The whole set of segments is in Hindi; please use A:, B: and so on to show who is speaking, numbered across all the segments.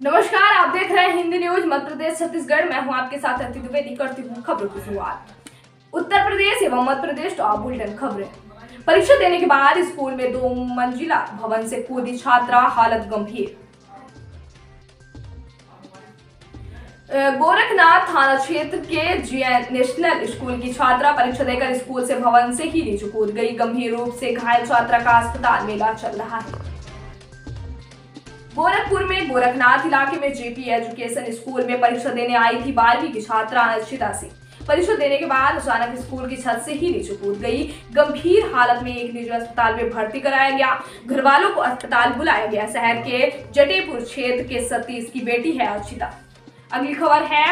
A: नमस्कार, आप देख रहे हैं हिंदी न्यूज मध्य प्रदेश छत्तीसगढ़। मैं हूं आपके साथ अति द्विवेदी। करती हूं खबरों की शुरुआत। उत्तर प्रदेश एवं मध्य प्रदेश टॉप बुलेटिन खबरें। परीक्षा देने के बाद स्कूल में 2 मंजिला भवन से कूदी छात्रा, हालत गंभीर। गोरखनाथ थाना क्षेत्र के जीएन नेशनल स्कूल की छात्रा परीक्षा देकर स्कूल से भवन से ही नीचे कूद गई। गंभीर रूप से घायल छात्रा का अस्पताल में इलाज चल रहा है। गोरखपुर में गोरखनाथ इलाके में जेपी एजुकेशन स्कूल में परीक्षा देने आई थी 12वीं की छात्रा अनिश्चिता सिंह। परीक्षा देने के बाद अचानक स्कूल की छत से ही नीचे कूद गई। गंभीर हालत में एक निजी अस्पताल में भर्ती कराया गया। घर वालों को अस्पताल बुलाया गया। शहर के जटेपुर क्षेत्र के सतीश की बेटी है अनिश्चिता। अगली खबर है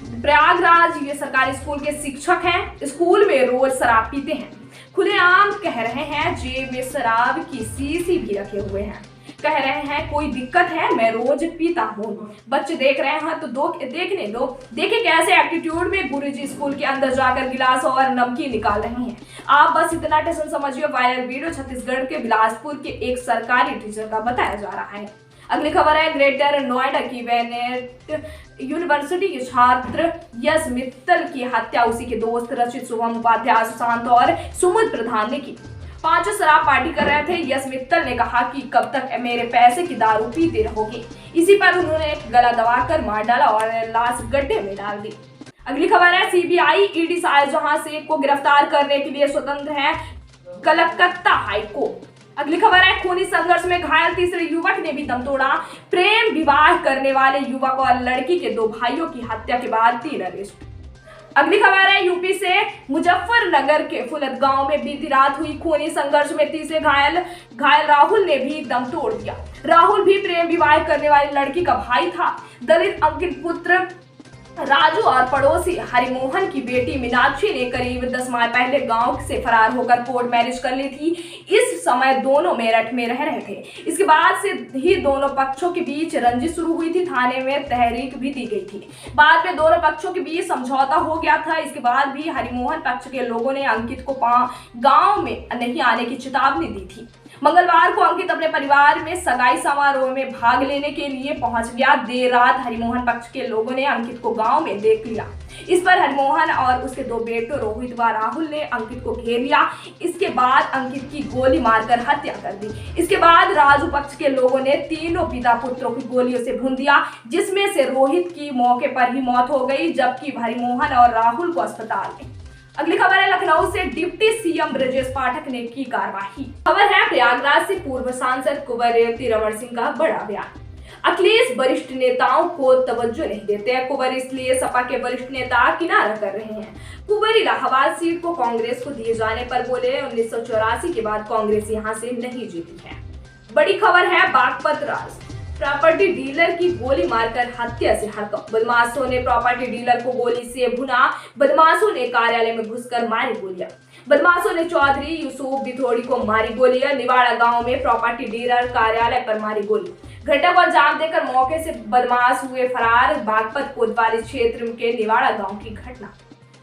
A: प्रयागराज। ये सरकारी स्कूल के शिक्षक हैं। स्कूल में रोज शराब पीते हैं। खुलेआम कह रहे हैं जेब में शराब की शीशी भी रखे हुए हैं। कह रहे हैं कोई दिक्कत है, मैं रोज पीता हूँ। बच्चे देख रहे हैं तो देखने दो। देखे कैसे एप्टीट्यूड में गुरुजी स्कूल के अंदर जाकर गिलास और नमकीन निकाल रहे हैं। आप बस इतना टेंशन समझिए। वायरल वीडियो छत्तीसगढ़ के बिलासपुर के एक सरकारी टीचर का बताया जा रहा है। अगली खबर है ग्रेटर नोएडा की वेनेट यूनिवर्सिटी के छात्र यश मित्तल की हत्या उसी के दोस्त रचित, शुभम उपाध्याय, सुशांत और सुमित प्रधान ने की। 5 शराब पार्टी कर रहे थे। यश मित्तल ने कहा कि कब तक मेरे पैसे की दारू पीते रहोगे। इसी पर उन्होंने गला दबाकर मार डाला और लाश गड्ढे में डाल दी। अगली खबर है सीबीआई ईडी शाहजहां शेख को गिरफ्तार करने के लिए स्वतंत्र है कलकत्ता हाईकोर्ट। अगली खबर है खूनी संघर्ष में घायल तीसरे युवक ने भी दम तोड़ा। प्रेम विवाह करने वाले युवक और लड़की के 2 भाइयों की हत्या के बाद 3 अरेस्ट। अगली खबर है यूपी से मुजफ्फरनगर के फुलत गांव में बीती रात हुई खूनी संघर्ष में तीसरे घायल राहुल ने भी दम तोड़ दिया। राहुल भी प्रेम विवाह करने वाली लड़की का भाई था। दलित अंकित पुत्र राजू और पड़ोसी हरिमोहन की बेटी मीनाक्षी ने करीब 10 माह पहले गांव से फरार होकर कोर्ट मैरिज कर ली थी। इस समय दोनों मेरठ में रह रहे थे। इसके बाद से ही दोनों पक्षों के बीच रंजिश शुरू हुई थी। थाने में तहरीक भी दी गई थी। बाद में दोनों पक्षों के बीच समझौता हो गया था। इसके बाद भी हरिमोहन पक्ष के लोगों ने अंकित को गांव में नहीं आने की चेतावनी दी थी। मंगलवार को अंकित अपने परिवार में सगाई समारोह में भाग लेने के लिए पहुंच गया। देर रात हरिमोहन पक्ष के लोगों ने अंकित को गांव में देख लिया। इस पर हरिमोहन और उसके 2 बेटों रोहित व राहुल ने अंकित को घेर लिया। इसके बाद अंकित की गोली मारकर हत्या कर दी। इसके बाद राजू पक्ष के लोगों ने तीनों पिता पुत्रों की गोलियों से भून दिया, जिसमें से रोहित की मौके पर ही मौत हो गई, जबकि हरिमोहन और राहुल को अस्पताल में। अगली खबर है लखनऊ से डिप्टी सीएम ब्रजेश पाठक ने की कार्रवाई। खबर है प्रयागराज से पूर्व सांसद कुंवर रेवती रमन सिंह का बड़ा बयान। अखिलेश वरिष्ठ नेताओं को तवज्जो नहीं देते हैं। कुंवर इसलिए सपा के वरिष्ठ नेता किनारा कर रहे हैं। कुंवर इलाहाबाद सीट को कांग्रेस को दिए जाने पर बोले 1984 के बाद कांग्रेस यहां से नहीं जीती है। बड़ी खबर है बागपत राज। प्रॉपर्टी डीलर की गोली मारकर हत्या से हड़कंप। बदमाशों ने प्रॉपर्टी डीलर को गोली से भुना। बदमाशों ने कार्यालय में घुसकर मारी गोलियां। बदमाशों ने चौधरी यूसुफ बिथोड़ी को मारी गोलियां। निवाड़ा गांव में प्रॉपर्टी डीलर कार्यालय पर मारी गोली। घटना को अंजाम देकर मौके से बदमाश हुए फरार। बागपत कोतवाली क्षेत्र के निवाड़ा गांव की घटना।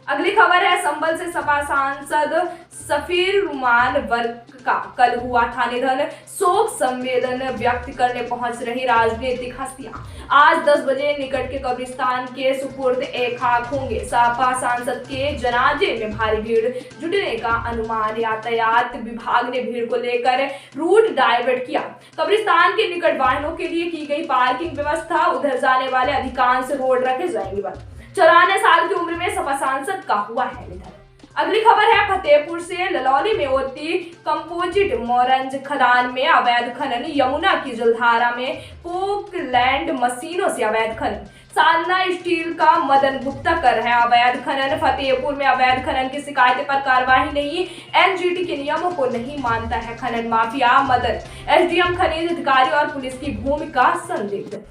A: अगली खबर है संभल से सपा सांसद सफीर रुमान वर्क का कल हुआ था निधन। शोक संवेदन व्यक्त करने पहुंच रही राजनीतिक हस्तियां आज 10 बजे निकट के कब्रिस्तान के सुपुर्द ए खाक होंगे। सपा सांसद के जनाजे में भारी भीड़ जुटने का अनुमान। यातायात विभाग ने भीड़ को लेकर रूट डाइवर्ट किया। कब्रिस्तान के निकट वाहनों के लिए की गई पार्किंग व्यवस्था। उधर जाने वाले अधिकांश रोड रखे जाएंगे बंद। 94 साल की उम्र में सपा सांसद का हुआ है निधन। अगली खबर है फतेहपुर से ललौली में होती कंपोजिट मोरंज खदान में अवैध खनन। यमुना की जलधारा में पोकलैंड मशीनों से अवैध खनन। साधना स्टील का मदन गुप्ता कर है अवैध खनन। फतेहपुर में अवैध खनन की शिकायत पर कार्रवाई नहीं। एनजीटी के नियमों को नहीं मानता है खनन माफिया मदन। एसडीएम खनिज अधिकारी और पुलिस की भूमिका संदिग्ध।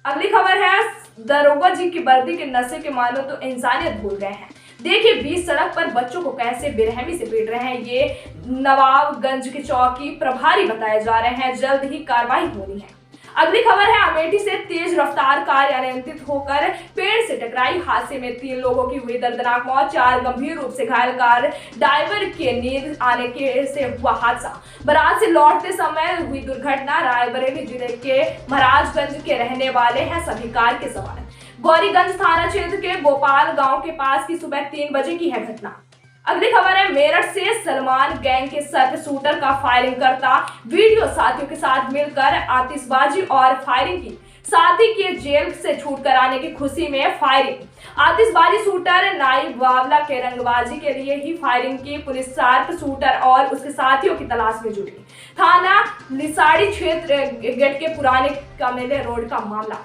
A: अगली खबर है दरोगा जी की वर्दी के नशे के मानो तो इंसानियत भूल गए हैं। देखिए बीच सड़क पर बच्चों को कैसे बेरहमी से पीट रहे हैं। ये नवाबगंज के चौकी प्रभारी बताए जा रहे हैं। जल्द ही कार्रवाई होनी है। अगली खबर है अमेठी से तेज रफ्तार कार अनियंत्रित होकर पेड़ से टकराई। हादसे में 3 लोगों की हुई दर्दनाक मौत, 4 गंभीर रूप से घायल। कार ड्राइवर के नींद आने के से हुआ हादसा। बारात से लौटते समय हुई दुर्घटना। रायबरेली जिले के महाराजगंज के रहने वाले हैं सभी कार के सवार। गौरीगंज थाना क्षेत्र के गोपाल गांव के पास की सुबह 3 बजे की है घटना। अगली खबर है मेरठ से सलमान गैंग के सर्प शूटर का फायरिंग करता वीडियो, साथियों के साथ मिलकर आतिशबाजी और फायरिंग की। साथी के जेल से छूट कर आने की खुशी में फायरिंग। आतिशबाजी शूटर नाइब बावला के रंगबाजी के लिए ही फायरिंग की। पुलिस सर्प शूटर और उसके साथियों की तलाश में जुटी। थाना लिसाड़ी क्षेत्र गेट के पुराने कमेले रोड का मामला।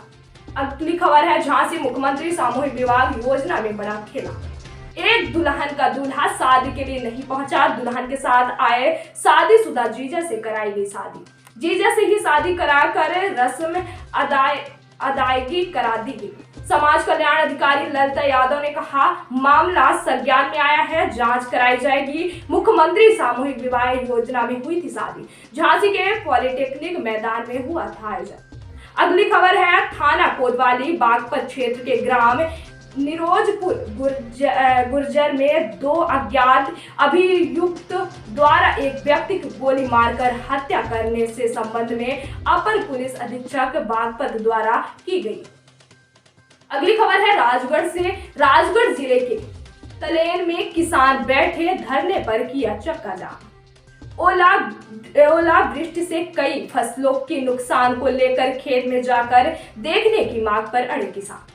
A: अगली खबर है झांसी मुख्यमंत्री सामूहिक विवाह योजना में बड़ा खेला। एक दुल्हन का दूल्हा शादी के लिए नहीं पहुंचा। दुल्हन के साथ आए शादीशुदा जीजा से कराई गई शादी। जीजा से ही शादी कराकर रस्म अदायगी करा दी गई। समाज कल्याण अधिकारी ललिता यादव ने कहा, मामला संज्ञान में आया है, जांच कराई जाएगी। मुख्यमंत्री सामूहिक विवाह योजना में हुई थी शादी। झांसी के पॉलिटेक्निक मैदान में हुआ था आयोजन। अगली खबर है थाना कोतवाली बागपत क्षेत्र के ग्राम निरोजपुर गुर्जर में 2 अज्ञात अभियुक्त द्वारा एक व्यक्ति की गोली मारकर हत्या करने से संबंध में अपर पुलिस अधीक्षक बागपत द्वारा की गई। अगली खबर है राजगढ़ से। राजगढ़ जिले के तलेन में किसान बैठे धरने पर किया चक्का जाम। ओलावृष्टि से कई फसलों के नुकसान को लेकर खेत में जाकर देखने की मांग पर अड़े किसान।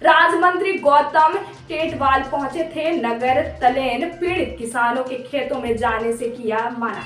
A: राज्य मंत्री गौतम टेटवाल पहुंचे थे नगर तलेन। पीड़ित किसानों के खेतों में जाने से किया मना।